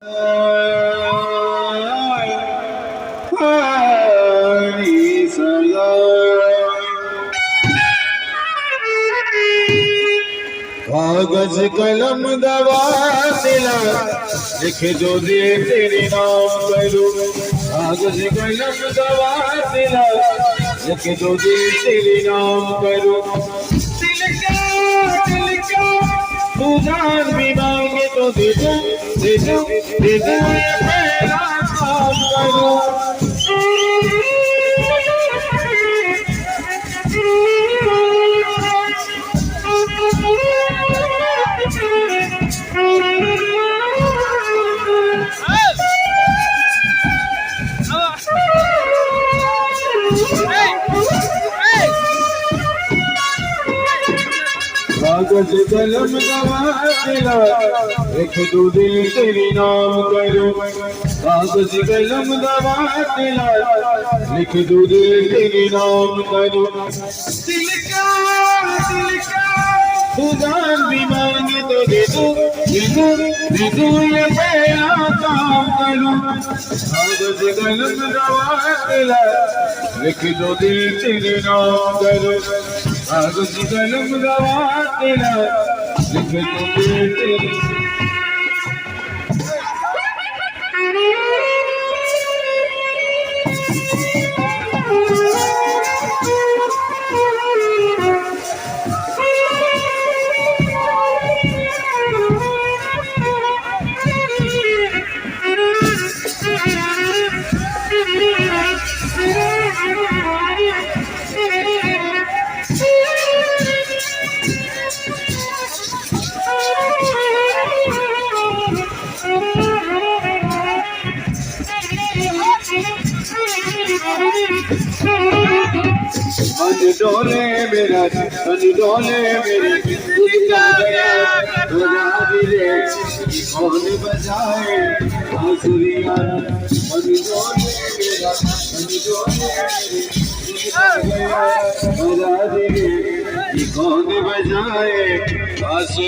कागज कलम दवा दिला लिख जो दे तेरे नाम करूं। कागज कलम दवा दिला लिख जो दे तेरे नाम करूं। दिल का तू जान भी मांगे तो दे दूं ये मेरा काम करूं। कागज कलम दवा दिला लिख दो दिल तेरी नाम करूं। कागज कलम दवा दिला लिख दो दिल तेरी नाम करूं। दिल का तू जान भी मांगे तो दे दूं ये मेरा काम करूं। कागज कलम दवा दिला लिख दो दिल तेरी नाम करूं। कागज कलम दवा दिला लिख दो दिल तेरी। मन डोले मेरा मन डोले मेरे दिल का गया रे कौन बजाए बांसुरियां। मन डोले मेरा मन डोले मेरे दिल का गया रे कौन बजाए बांसुरियां।